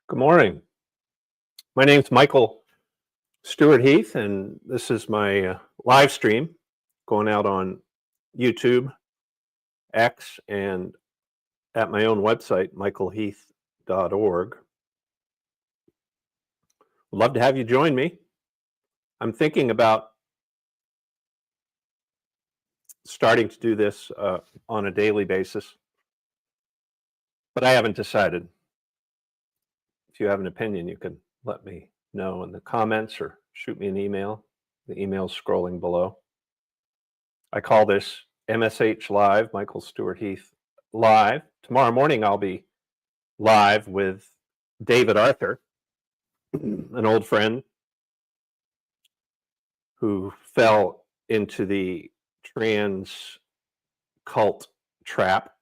Good morning. My name's Michael Stewart Heath, and this is my live stream going out on YouTube, X, and at my own website, michaelheath.org. Would love to have you join me. I'm thinking about starting to do this on a daily basis, but I haven't decided. If you have an opinion, you can let me know in the comments or shoot me an email. The email's scrolling below. I call this MSH Live, Michael Stewart Heath Live. Tomorrow morning, I'll be live with David Arthur, an old friend who fell into the trans cult trap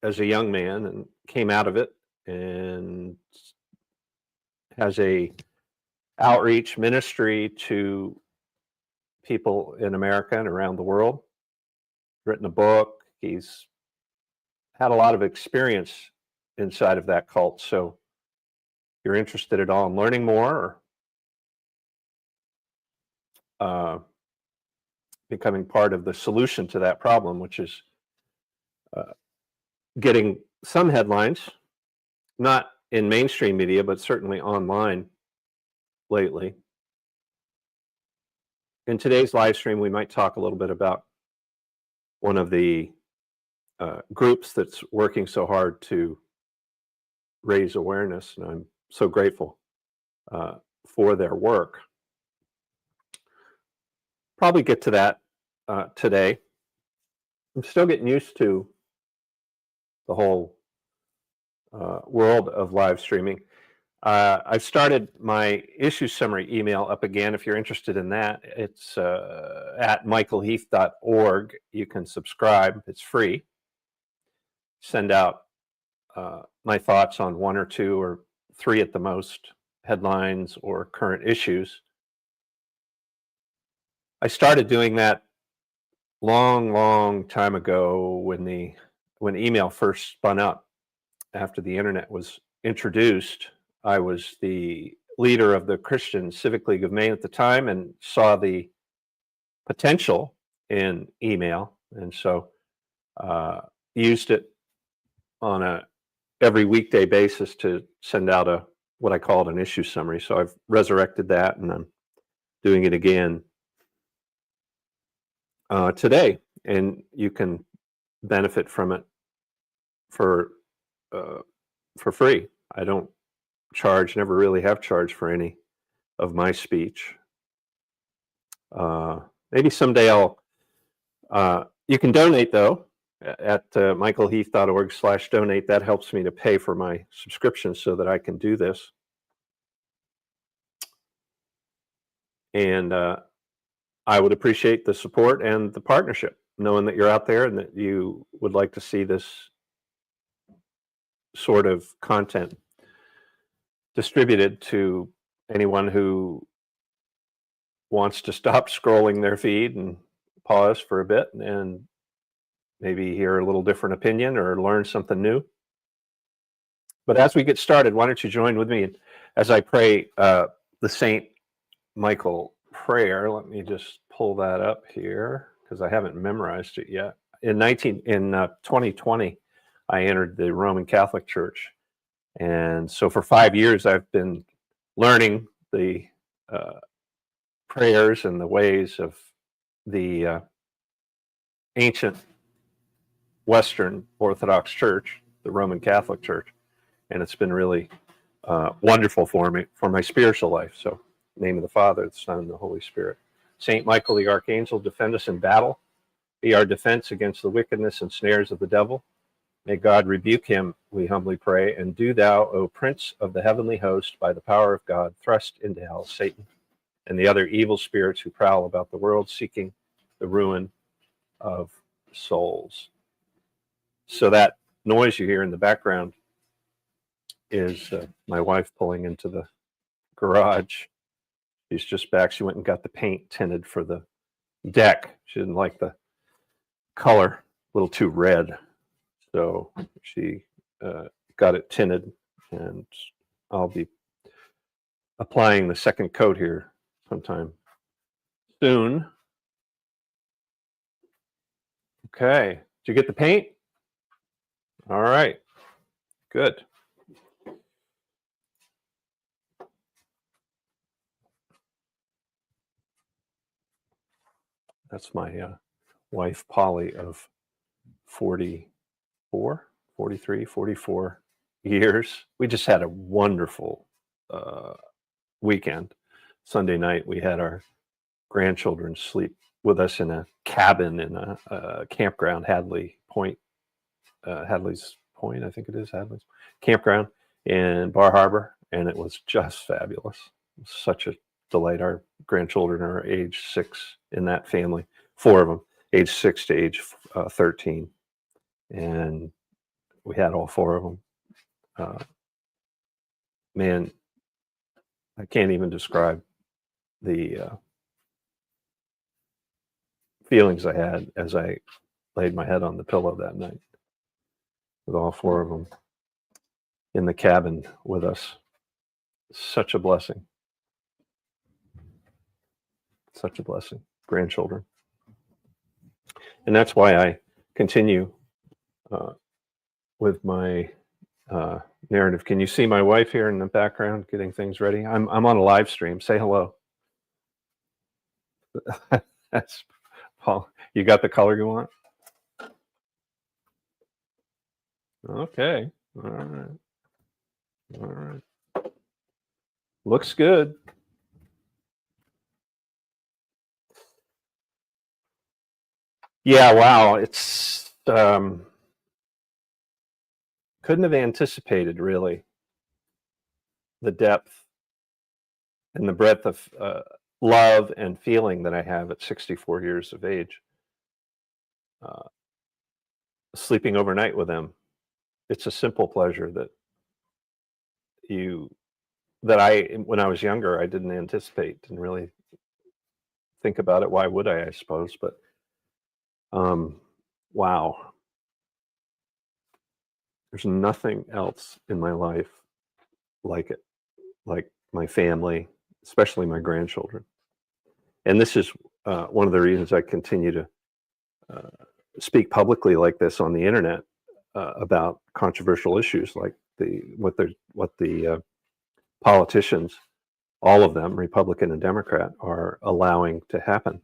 as a young man and came out of it and has a outreach ministry to people in America and around the world. Written a book. He's had a lot of experience inside of that cult. So if you're interested at all in learning more or becoming part of the solution to that problem, which is getting some headlines, not in mainstream media, but certainly online lately. In today's live stream, we might talk a little bit about one of the groups that's working so hard to raise awareness, and I'm so grateful for their work. Probably get to that today. I'm still getting used to the whole world of live streaming. I've started my issue summary email up again. If you're interested in that, it's at michaelheath.org. You can subscribe. It's free. Send out my thoughts on one or two or three at the most headlines or current issues. I started doing that long time ago when email first spun up after the internet was introduced. I was the leader of the Christian Civic League of Maine at the time and saw the potential in email, and so used it on a every weekday basis to send out what I called an issue summary. So I've resurrected that, and I'm doing it again today, and you can benefit from it for free. I don't charge, never really have charged for any of my speech. Maybe someday you can donate though at michaelheath.org/donate. That helps me to pay for my subscription so that I can do this. And I would appreciate the support and the partnership, knowing that you're out there and that you would like to see this sort of content distributed to anyone who wants to stop scrolling their feed and pause for a bit and maybe hear a little different opinion or learn something new. But as we get started, why don't you join with me as I pray the Saint Michael prayer. Let me just pull that up here because I haven't memorized it yet. In 2020, I entered the Roman Catholic Church. And so for 5 years, I've been learning the prayers and the ways of the ancient Western Orthodox Church, the Roman Catholic Church. And it's been really wonderful for me, for my spiritual life. So, in the name of the Father, the Son, and the Holy Spirit. Saint Michael the Archangel, defend us in battle. Be our defense against the wickedness and snares of the devil. May God rebuke him, we humbly pray, and do thou, O Prince of the heavenly host, by the power of God, thrust into hell Satan and the other evil spirits who prowl about the world, seeking the ruin of souls. So that noise you hear in the background is my wife pulling into the garage. She's just back. She went and got the paint tinted for the deck. She didn't like the color, a little too red. So she got it tinted, and I'll be applying the second coat here sometime soon. Okay. Did you get the paint? All right. Good. That's my wife, Polly, of 44, 43, 44 years. We just had a wonderful weekend. Sunday night, we had our grandchildren sleep with us in a cabin in a campground, Hadley's Point, I think it is, Hadley's campground in Bar Harbor, and it was just fabulous. It was such a delight. Our grandchildren are age 6 in that family, 4 of them, age 6 to age 13, and we had all 4 of them. Man, I can't even describe the feelings I had as I laid my head on the pillow that night with all 4 of them in the cabin with us. Such a blessing. Such a blessing. Grandchildren. And that's why I continue with my narrative. Can you see my wife here in the background getting things ready? I'm on a live stream. Say hello. That's Paul. You got the color you want? Okay. All right. All right. Looks good. Yeah, wow. It's couldn't have anticipated really the depth and the breadth of love and feeling that I have at 64 years of age. Sleeping overnight with them. It's a simple pleasure that when I was younger, I didn't anticipate, didn't really think about it. Why would I suppose? But wow, there's nothing else in my life like it, like my family, especially my grandchildren. And this is one of the reasons I continue to speak publicly like this on the internet about controversial issues like what the politicians, all of them, Republican and Democrat, are allowing to happen.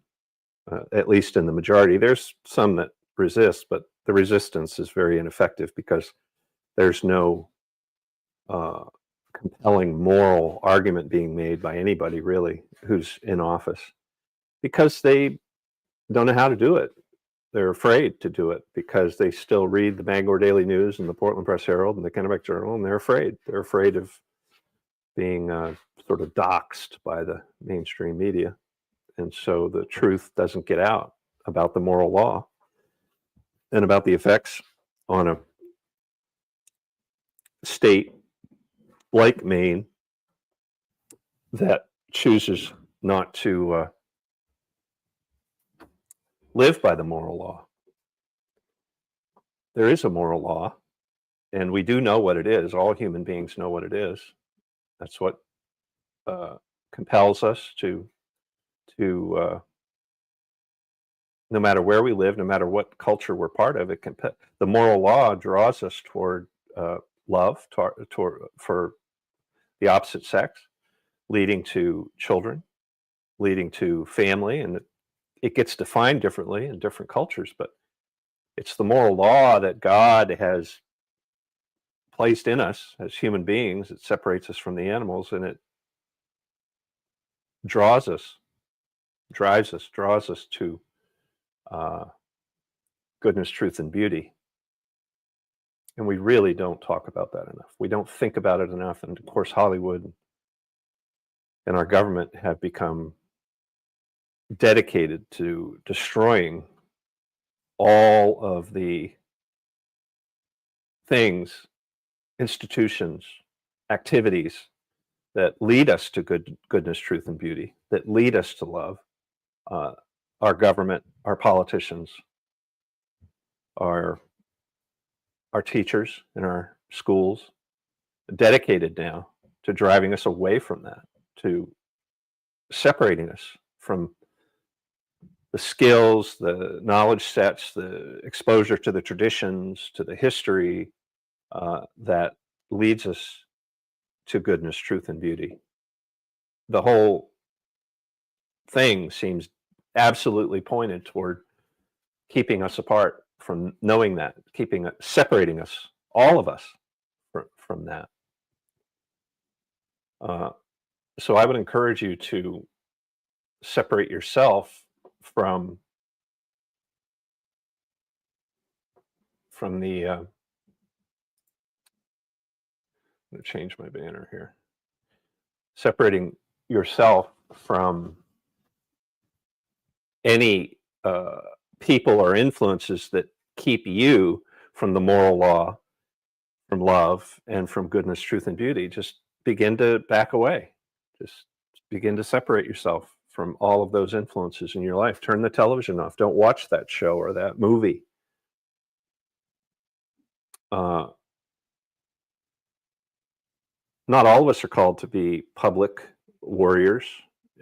At least in the majority. There's some that resist, but the resistance is very ineffective because there's no compelling moral argument being made by anybody really who's in office because they don't know how to do it. They're afraid to do it because they still read the Bangor Daily News and the Portland Press Herald and the Kennebec Journal, and they're afraid. They're afraid of being sort of doxxed by the mainstream media. And so the truth doesn't get out about the moral law and about the effects on a state like Maine that chooses not to live by the moral law. There is a moral law, and we do know what it is. All human beings know what it is. That's what compels us to no matter where we live, no matter what culture we're part of, the moral law draws us toward love for the opposite sex, leading to children, leading to family, and it gets defined differently in different cultures, but it's the moral law that God has placed in us as human beings. It separates us from the animals, and it drives us to goodness, truth, and beauty. And we really don't talk about that enough. We don't think about it enough. And of course, Hollywood and our government have become dedicated to destroying all of the things, institutions, activities that lead us to goodness, truth, and beauty, that lead us to love. Our government, our politicians, our teachers in our schools, dedicated now to driving us away from that, to separating us from the skills, the knowledge sets, the exposure to the traditions, to the history that leads us to goodness, truth, and beauty. The whole thing seems absolutely pointed toward keeping us apart from knowing that, separating us, all of us, from that. So I would encourage you to separate yourself from the. I'm going to change my banner here. Separating yourself from any people or influences that keep you from the moral law, from love, and from goodness, truth, and beauty. Just begin to back away. Just begin to separate yourself from all of those influences in your life. Turn the television off. Don't watch that show or that movie. Not all of us are called to be public warriors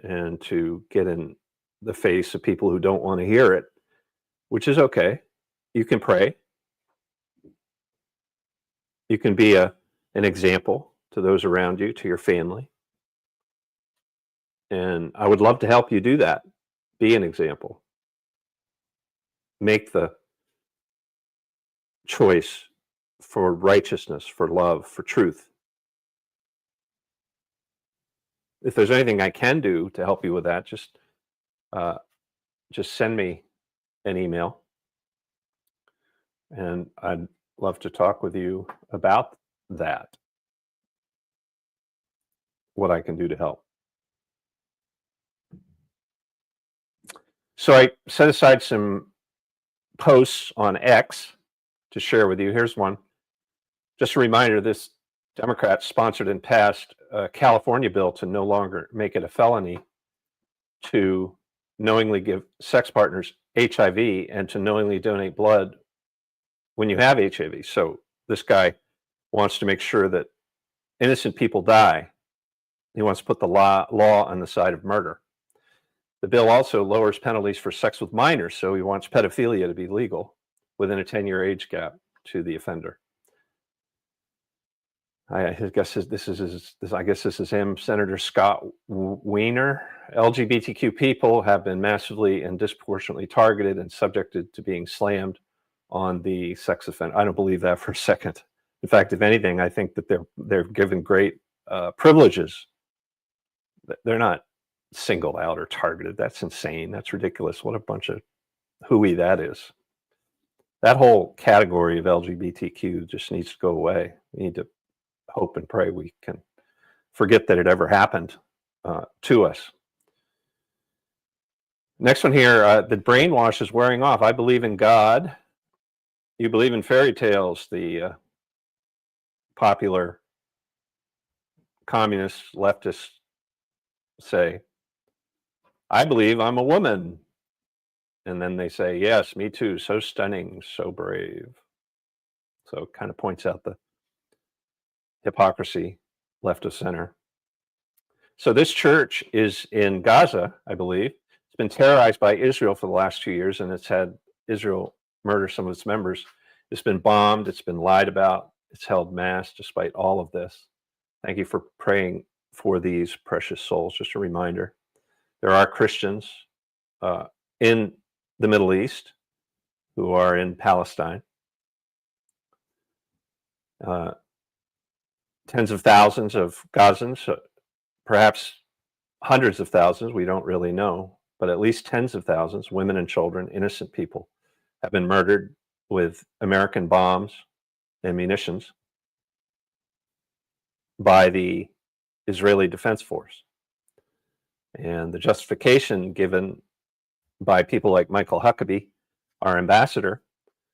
and to get in the face of people who don't want to hear it, which is okay. You can pray. You can be an example to those around you, to your family. And I would love to help you do that. Be an example. Make the choice for righteousness, for love, for truth. If there's anything I can do to help you with that, just send me an email, and I'd love to talk with you about that, what I can do to help. So I set aside some posts on X to share with you. Here's one. Just a reminder, this Democrat sponsored and passed a California bill to no longer make it a felony to knowingly give sex partners HIV and to knowingly donate blood when you have HIV. So this guy wants to make sure that innocent people die. He wants to put the law on the side of murder. The bill also lowers penalties for sex with minors, so he wants pedophilia to be legal within a 10-year age gap to the offender. I guess this is him, Senator Scott Wiener. LGBTQ people have been massively and disproportionately targeted and subjected to being slammed on the sex offender. I don't believe that for a second. In fact, if anything, I think that they're given great privileges. They're not singled out or targeted. That's insane. That's ridiculous. What a bunch of hooey that is. That whole category of LGBTQ just needs to go away. We need to hope and pray we can forget that it ever happened to us. Next one here, the brainwash is wearing off. I believe in God. You believe in fairy tales, the popular communist leftists say. I believe I'm a woman. And then they say, yes, me too. So stunning, so brave. So it kind of points out the hypocrisy left of center. So this church is in Gaza, I believe. It's been terrorized by Israel for the last 2 years, and it's had Israel murder some of its members. It's been bombed. It's been lied about. It's held mass despite all of this. Thank you for praying for these precious souls. Just a reminder, there are Christians in the Middle East who are in Palestine. Tens of thousands of Gazans, perhaps hundreds of thousands, we don't really know, but at least tens of thousands, women and children, innocent people, have been murdered with American bombs and munitions by the Israeli Defense Force. And the justification given by people like Michael Huckabee, our ambassador,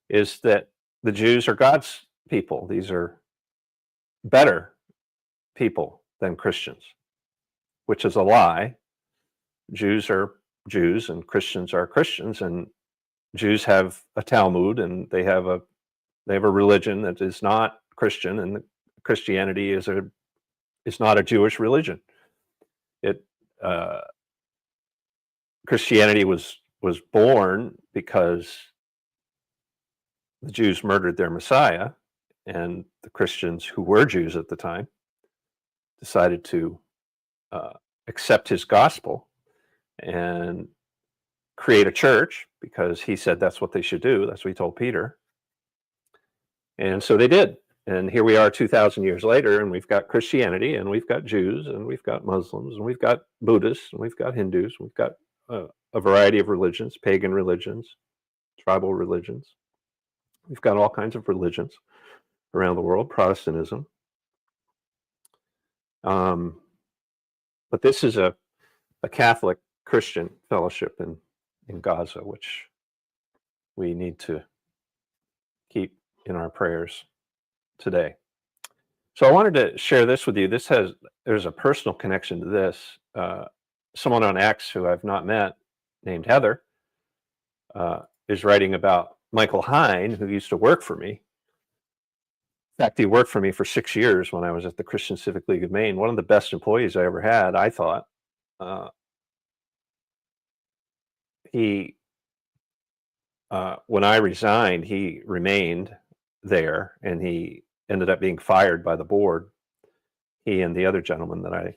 is that the Jews are God's people. These are better people than Christians, which is a lie. Jews are Jews and Christians are Christians, and Jews have a Talmud and they have a religion that is not Christian, and Christianity is a is not a Jewish religion. It Christianity was born because the Jews murdered their Messiah, and the Christians who were Jews at the time decided to accept his gospel and create a church because he said that's what they should do. That's what he told Peter. And so they did. And here we are 2,000 years later, and we've got Christianity, and we've got Jews, and we've got Muslims, and we've got Buddhists, and we've got Hindus, we've got a variety of religions, pagan religions, tribal religions. We've got all kinds of religions around the world, Protestantism. But this is a Catholic Christian fellowship in Gaza, which we need to keep in our prayers today. So I wanted to share this with you. There's a personal connection to this. Someone on X who I've not met, named Heather, is writing about Michael Hine, who used to work for me. In fact, he worked for me for 6 years when I was at the Christian Civic League of Maine. One of the best employees I ever had, I thought. When I resigned, he remained there, and he ended up being fired by the board. He and the other gentleman that I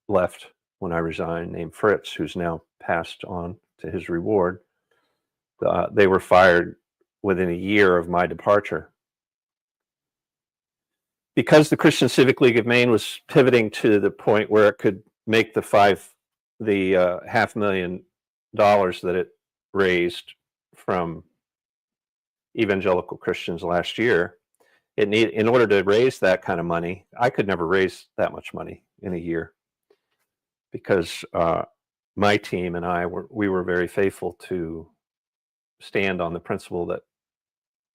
left when I resigned, named Fritz, who's now passed on to his reward, they were fired within a year of my departure. Because the Christian Civic League of Maine was pivoting to the point where it could make the $500,000 that it raised from evangelical Christians last year, in order to raise that kind of money, I could never raise that much money in a year, because my team and I were very faithful to stand on the principle that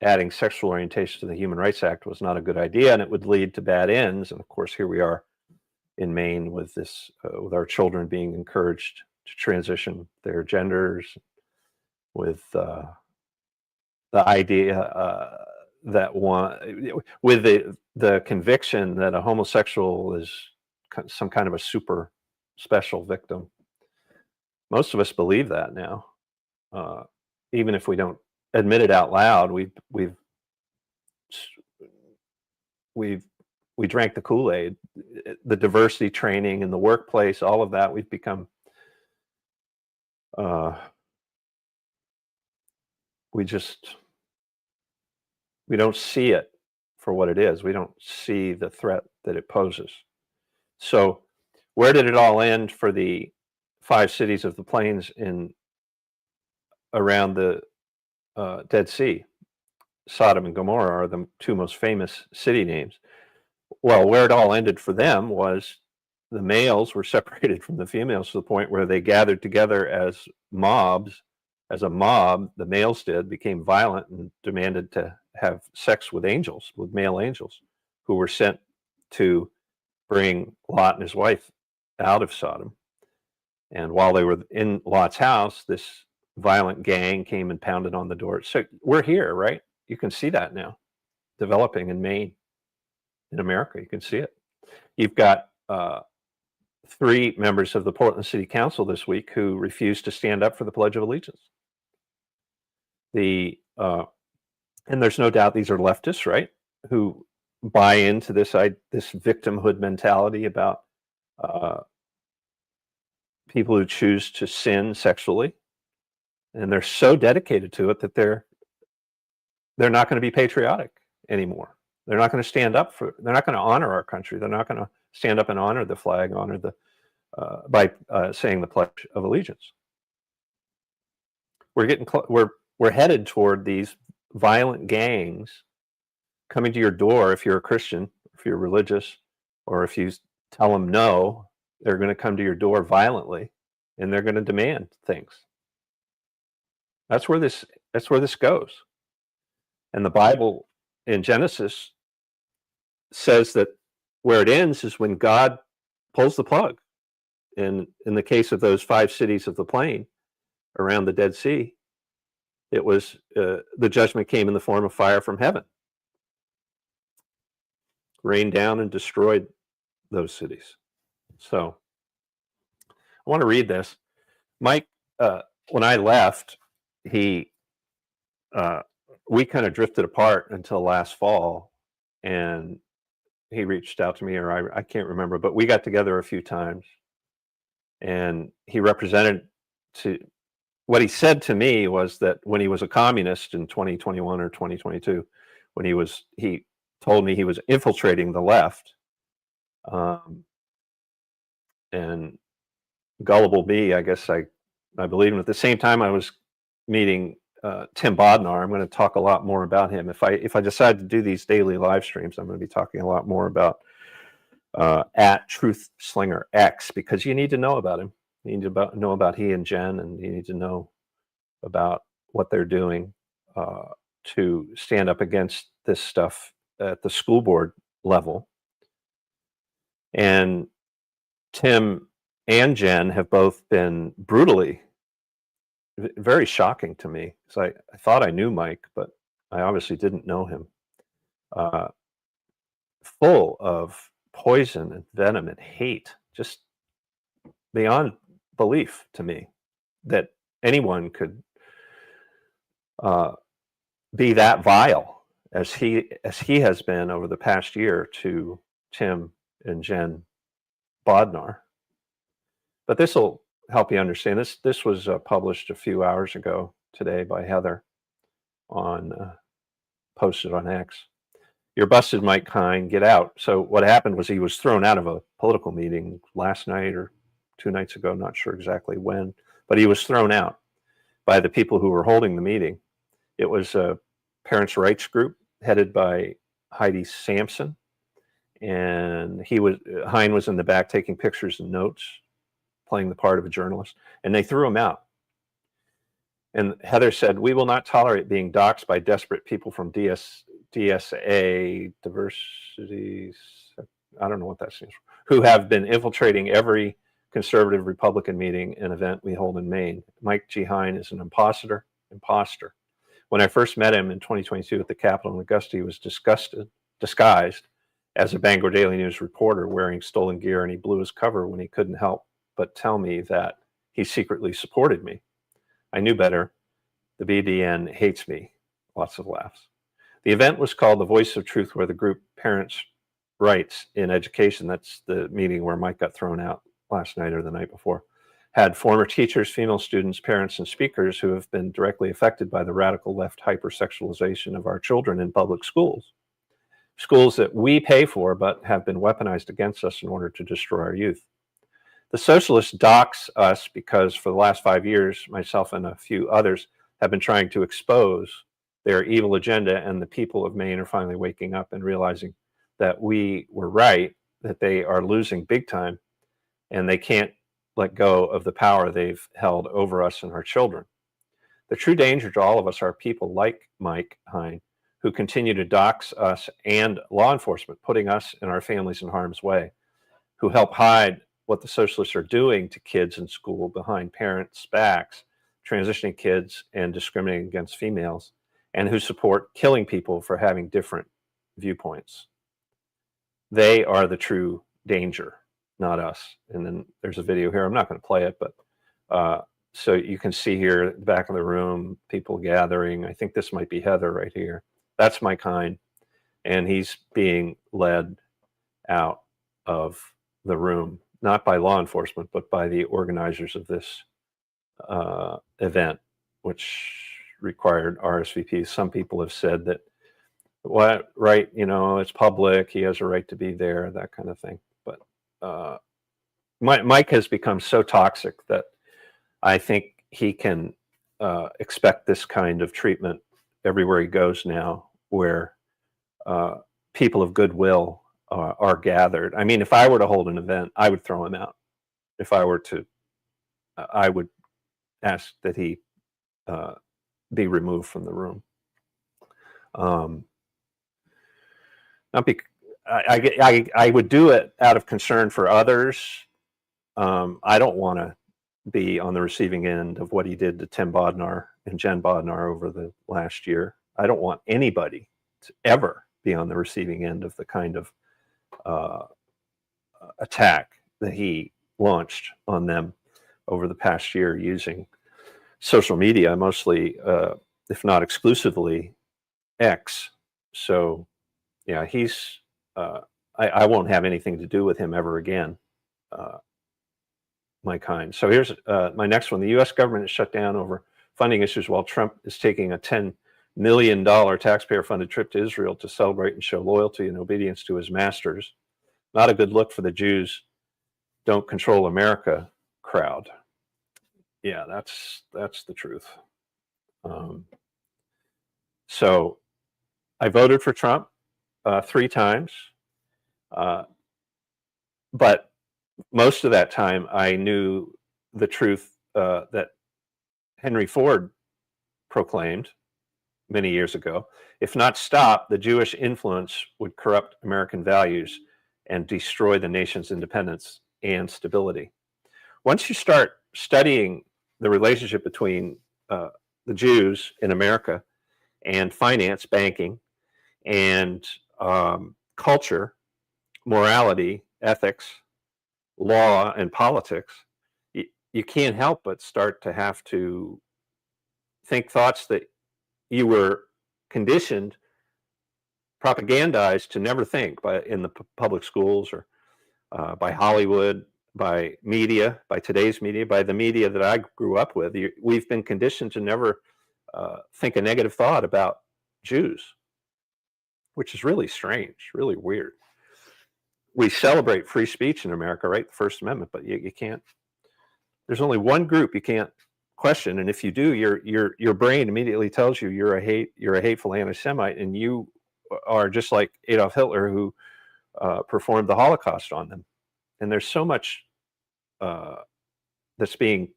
adding sexual orientation to the Human Rights Act was not a good idea, and it would lead to bad ends. And of course, here we are in Maine with this, with our children being encouraged to transition their genders, with the idea with the conviction that a homosexual is some kind of a super special victim. Most of us believe that now, even if we don't admit it out loud. We drank the Kool-Aid. The diversity training in the workplace, all of that, we've become we don't see it for what it is. We don't see the threat that it poses. So where did it all end for the 5 cities of the plains around the Dead Sea? Sodom and Gomorrah are the 2 most famous city names. Well, where it all ended for them was the males were separated from the females to the point where they gathered together as mobs. As a mob, the males became violent and demanded to have sex with angels, with male angels, who were sent to bring Lot and his wife out of Sodom. And while they were in Lot's house, this violent gang came and pounded on the door. So we're here, right? You can see that now developing in Maine, in America. You can see it. You've got 3 members of the Portland City Council this week who refused to stand up for the Pledge of Allegiance. And there's no doubt these are leftists, right, who buy into this victimhood mentality about people who choose to sin sexually, and they're so dedicated to it that they're not going to be patriotic anymore. They're not going to stand up they're not going to honor our country. They're not going to stand up and honor the flag, by saying the Pledge of Allegiance. We're headed toward these violent gangs coming to your door. If you're a Christian, if you're religious, or if you tell them no, they're going to come to your door violently, and they're going to demand things. That's where this goes. And the Bible in Genesis says that where it ends is when God pulls the plug. In the case of those 5 cities of the plain around the Dead Sea, it was the judgment came in the form of fire from heaven, rained down and destroyed those cities. So I want to read this. Mike, when I left, he we kind of drifted apart until last fall, and he reached out to me, or I can't remember, but we got together a few times, and he represented to what he said to me was that when he was a communist in 2021 or 2022, when he told me he was infiltrating the left, um, and gullible me, I guess I believe him. At the same time, I was meeting Tim Bodnar. I'm going to talk a lot more about him. If I decide to do these daily live streams, I'm going to be talking a lot more about at Truth Slinger X, because you need to know about him. You need to know about he and Jen, and you need to know about what they're doing to stand up against this stuff at the school board level. And Tim and Jen have both been brutally, very shocking to me. So I thought I knew Mike, but I obviously didn't know him. Full of poison and venom and hate, just beyond belief to me that anyone could be that vile as he has been over the past year to Tim and Jen Bodnar. But this will help you understand. This was published a few hours ago today by Heather on posted on X. You're busted, Mike Hine. Get out. So what happened was he was thrown out of a political meeting last night or 2 nights ago, not sure exactly when, but he was thrown out by the people who were holding the meeting. It was a parents' rights group headed by Heidi Sampson, and Hine was in the back taking pictures and notes, playing the part of a journalist, and they threw him out. And Heather said, "We will not tolerate being doxxed by desperate people from DSA, diversities, I don't know what that stands for, who have been infiltrating every conservative Republican meeting and event we hold in Maine. Mike G. Hine is an imposter. When I first met him in 2022 at the Capitol in Augusta, he was disguised as a Bangor Daily News reporter wearing stolen gear, and he blew his cover when he couldn't help but tell me that he secretly supported me. I knew better. The BDN hates me." Lots of laughs. The event was called The Voice of Truth, where the group Parents' Rights in Education, that's the meeting where Mike got thrown out last night or the night before, had former teachers, female students, parents, and speakers who have been directly affected by the radical left hypersexualization of our children in public schools. Schools that we pay for but have been weaponized against us in order to destroy our youth. The socialists dox us because for the last 5 years, myself and a few others have been trying to expose their evil agenda, and the people of Maine are finally waking up and realizing that we were right, that they are losing big time, and they can't let go of the power they've held over us and our children. The true danger to all of us are people like Mike Hine, who continue to dox us and law enforcement, putting us and our families in harm's way, who help hide what the socialists are doing to kids in school behind parents' backs, transitioning kids and discriminating against females, and who support killing people for having different viewpoints. They are the true danger, not us. And then there's a video here. I'm not going to play it, but so you can see here at the back of the room, people gathering. I think this might be Heather right here. That's Mike Hine, and he's being led out of the room, not by law enforcement, but by the organizers of this event, which required RSVPs. Some people have said that, what, right, it's public, he has a right to be there, that kind of thing. But Mike has become so toxic that I think he can expect this kind of treatment everywhere he goes now, where people of goodwill are gathered. I mean, if I were to hold an event, I would throw him out. If I were to, I would ask that he be removed from the room. I would do it out of concern for others. I don't want to be on the receiving end of what he did to Tim Bodnar and Jen Bodnar over the last year. I don't want anybody to ever be on the receiving end of the kind of attack that he launched on them over the past year using social media, mostly, if not exclusively, X. So, yeah, he's. I won't have anything to do with him ever again, my kind. So here's my next one. The U.S. government is shut down over funding issues while Trump is taking a $10 million taxpayer-funded trip to Israel to celebrate and show loyalty and obedience to his masters. Not a good look for the Jews don't control America crowd. Yeah, that's the truth. So I voted for Trump 3 times, but most of that time I knew the truth that Henry Ford proclaimed many years ago. If not stopped, the Jewish influence would corrupt American values and destroy the nation's independence and stability. Once you start studying the relationship between the Jews in America and finance, banking, and culture, morality, ethics, law, and politics, you can't help but start to have to think thoughts that you were conditioned, propagandized to never think in the public schools or by Hollywood, by media, by today's media, by the media that I grew up with. We've been conditioned to never think a negative thought about Jews, which is really strange, really weird. We celebrate free speech in America, right? The First Amendment, but you can't. There's only one group you can't question, and if you do, your brain immediately tells you you're a hateful anti-Semite, and you are just like Adolf Hitler, who performed the Holocaust on them. And there's so much that's being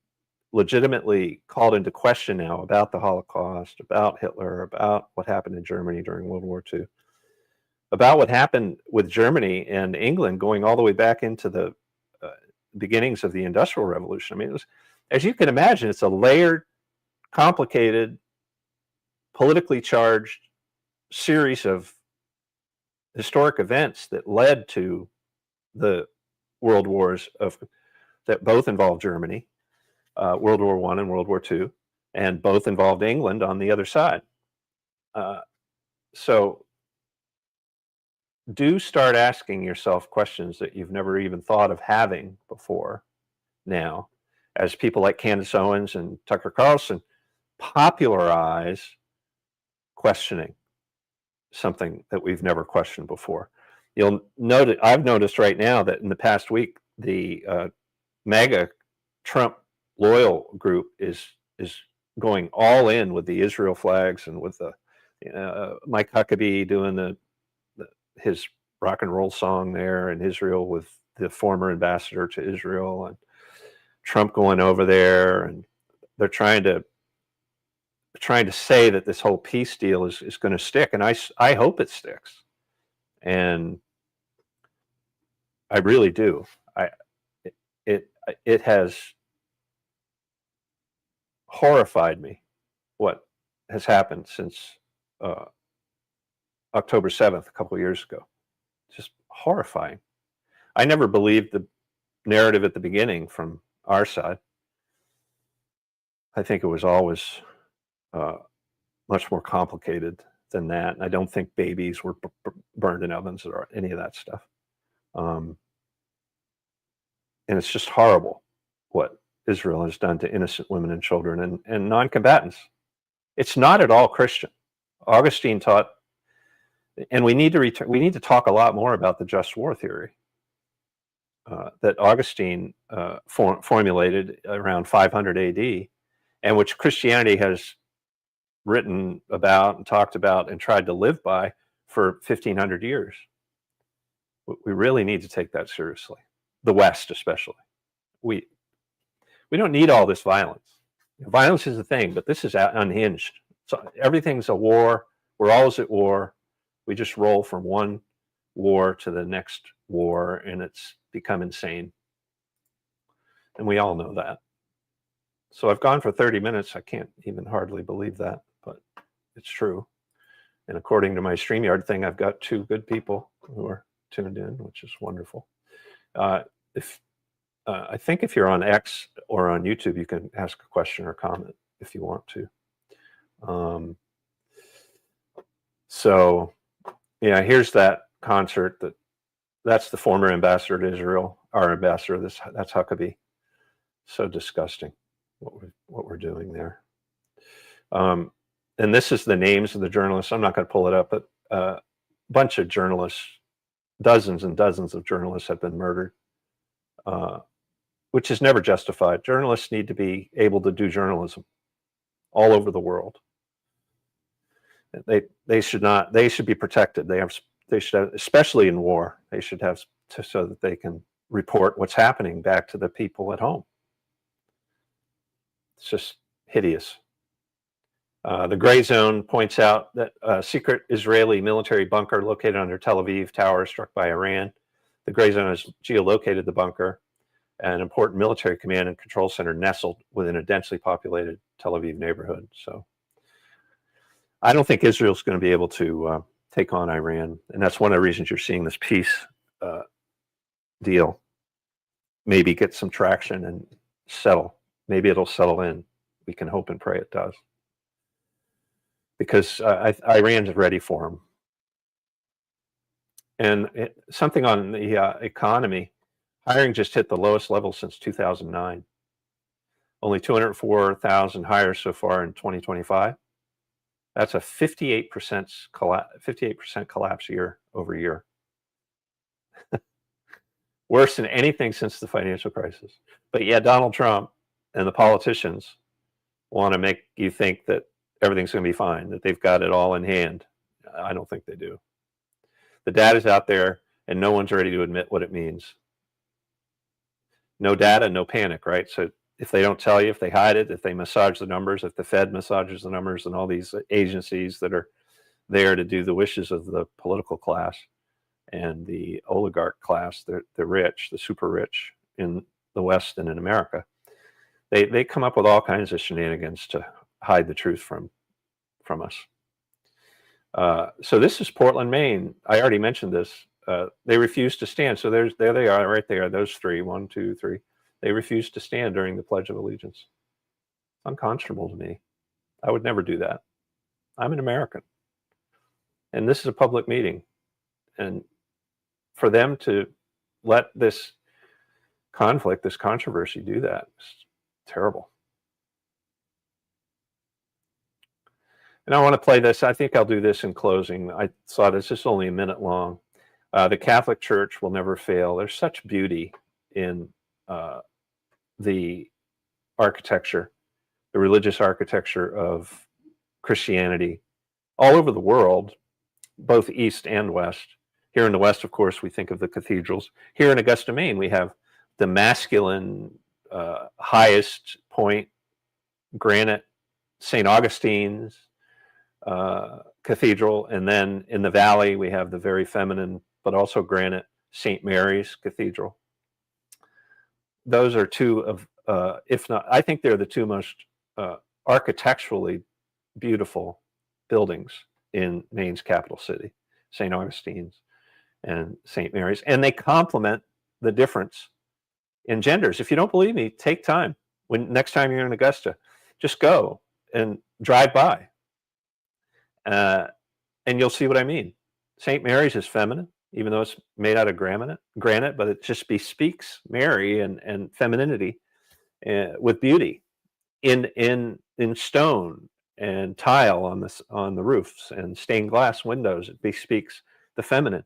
legitimately called into question now about the Holocaust, about Hitler, about what happened in Germany during World War II, about what happened with Germany and England going all the way back into the beginnings of the Industrial Revolution. I mean, it was, as you can imagine, it's a layered, complicated, politically charged series of historic events that led to the world wars that both involved Germany, World War I and World War II, and both involved England on the other side. So do start asking yourself questions that you've never even thought of having before now, as people like Candace Owens and Tucker Carlson popularize questioning something that we've never questioned before. You'll notice, I've noticed right now that in the past week, the MAGA Trump loyal group is going all in with the Israel flags and with the Mike Huckabee doing his rock and roll song there in Israel with the former ambassador to Israel, and Trump going over there, and they're trying to say that this whole peace deal is going to stick, and I hope it sticks, and I really do. It has horrified me what has happened since October 7th, a couple of years ago. Just horrifying. I never believed the narrative at the beginning from our side. I think it was always much more complicated than that. And I don't think babies were burned in ovens or any of that stuff. And it's just horrible what Israel has done to innocent women and children and non-combatants. It's not at all Christian. Augustine taught, and we need to talk a lot more about the just war theory that Augustine formulated around 500 AD, and which Christianity has written about and talked about and tried to live by for 1,500 years. We really need to take that seriously. The West, especially. We don't need all this violence. Violence is a thing, but this is unhinged. So everything's a war. We're always at war. We just roll from one war to the next war, and it's become insane. And we all know that. So I've gone for 30 minutes. I can't even hardly believe that, but it's true. And according to my StreamYard thing, I've got 2 good people who are tuned in, which is wonderful. If I think if you're on X or on YouTube, you can ask a question or comment if you want to. So, yeah, here's that concert. That's the former ambassador to Israel, our ambassador. That's Huckabee. So disgusting what we're doing there. And this is the names of the journalists. I'm not going to pull it up, but a bunch of journalists, dozens and dozens of journalists have been murdered, which is never justified. Journalists need to be able to do journalism all over the world. They should be protected. They should have, especially in war, they should have so that they can report what's happening back to the people at home. It's just hideous. The Gray Zone points out that a secret Israeli military bunker located under Tel Aviv tower struck by Iran. The Gray Zone has geolocated the bunker, an important military command and control center nestled within a densely populated Tel Aviv neighborhood. So I don't think Israel's going to be able to take on Iran. And that's one of the reasons you're seeing this peace deal maybe get some traction and settle. Maybe it'll settle in. We can hope and pray it does. Because Iran's ready for them. And something on the economy, hiring just hit the lowest level since 2009. Only 204,000 hires so far in 2025. That's a 58% collapse year over year. Worse than anything since the financial crisis. But yeah, Donald Trump and the politicians want to make you think that everything's going to be fine, that they've got it all in hand. I don't think they do. The data's out there, and no one's ready to admit what it means. No data, no panic, right? So if they don't tell you, if they hide it, if they massage the numbers, if the Fed massages the numbers and all these agencies that are there to do the wishes of the political class and the oligarch class, the rich, the super rich in the West and in America, they come up with all kinds of shenanigans to hide the truth from us. So this is Portland, Maine. I already mentioned this. They refused to stand. So there they are, right there. Those three, 1, 2, 3. They refused to stand during the Pledge of Allegiance. It's unconscionable to me. I would never do that. I'm an American. And this is a public meeting. And for them to let this conflict, this controversy do that, it's terrible. And I want to play this. I think I'll do this in closing. I saw this is only a minute long. The Catholic Church will never fail. There's such beauty in the architecture, the religious architecture of Christianity all over the world, both East and West. Here in the West, of course, we think of the cathedrals. Here in Augusta, Maine, we have the masculine, highest point granite St. Augustine's Cathedral. And then in the valley, we have the very feminine, but also granite St. Mary's Cathedral. Those are two of, if not, I think they're the two most architecturally beautiful buildings in Maine's capital city, St. Augustine's and St. Mary's. And they complement the difference in genders. If you don't believe me, take time. Next time you're in Augusta, just go and drive by. And you'll see what I mean. St. Mary's is feminine, even though it's made out of granite, but it just bespeaks Mary and femininity with beauty in stone and tile on the roofs and stained glass windows. It bespeaks the feminine.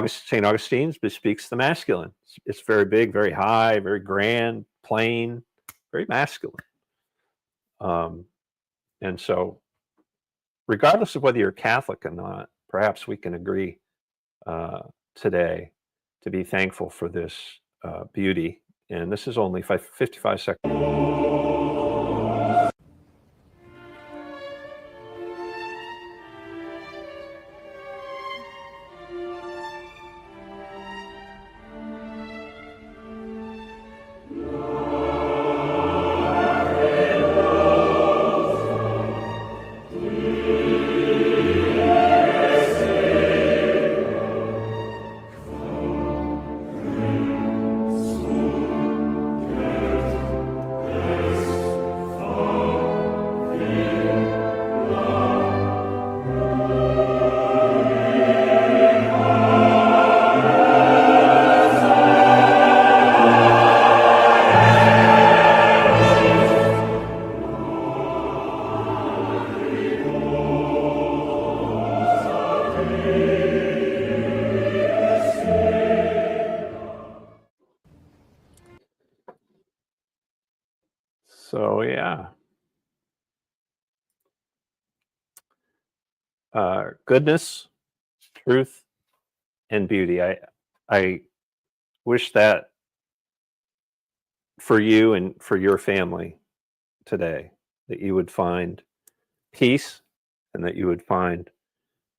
St. Augustine's bespeaks the masculine. It's very big, very high, very grand, plain, very masculine. And so, regardless of whether you're Catholic or not, perhaps we can agree today to be thankful for this beauty. And this is only 55 seconds. So yeah, goodness, truth, and beauty. I wish that for you and for your family today, that you would find peace and that you would find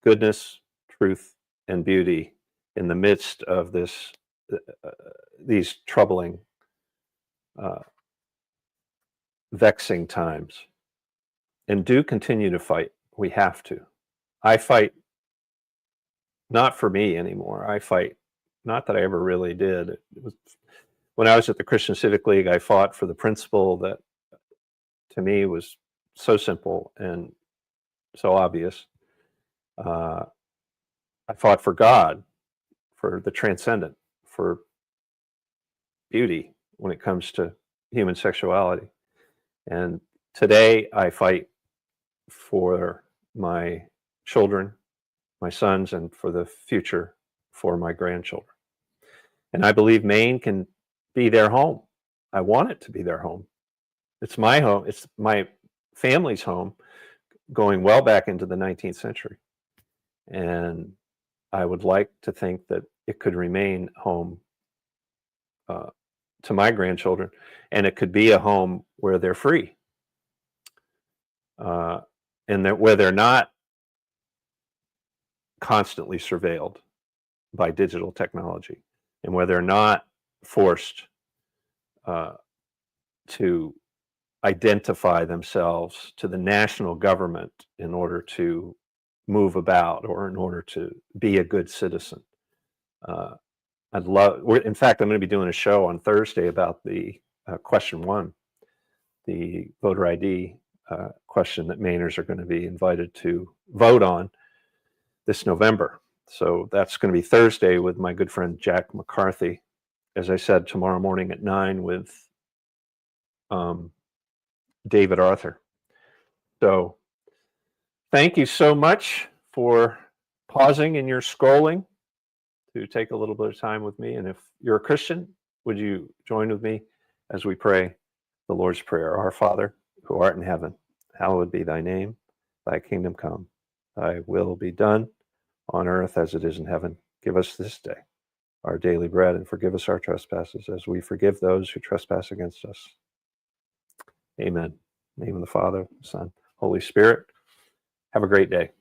goodness, truth, and beauty in the midst of these troubling, uh, vexing times. And do continue to fight. We have to. I fight not for me anymore. I fight, not that I ever really did. It was, when I was at the Christian Civic League, I fought for the principle that to me was so simple and so obvious. I fought for God, for the transcendent, for beauty when it comes to human sexuality. And today I fight for my children, my sons, and for the future for my grandchildren. And I believe Maine can be their home. I want it to be their home. It's my home. It's my family's home going well back into the 19th century. And I would like to think that it could remain home to my grandchildren, and it could be a home where they're free, and that where they're not constantly surveilled by digital technology, and where they're not forced to identify themselves to the national government in order to move about or in order to be a good citizen. In fact, I'm going to be doing a show on Thursday about the question 1, the voter ID question that Mainers are going to be invited to vote on this November. So that's going to be Thursday with my good friend Jack McCarthy. As I said, tomorrow morning at 9 with David Arthur. So thank you so much for pausing in your scrolling to take a little bit of time with me. And if you're a Christian, would you join with me as we pray the Lord's Prayer? Our Father, who art in heaven, hallowed be thy name. Thy kingdom come. Thy will be done on earth as it is in heaven. Give us this day our daily bread, and forgive us our trespasses as we forgive those who trespass against us. Amen. In the name of the Father, Son, Holy Spirit. Have a great day.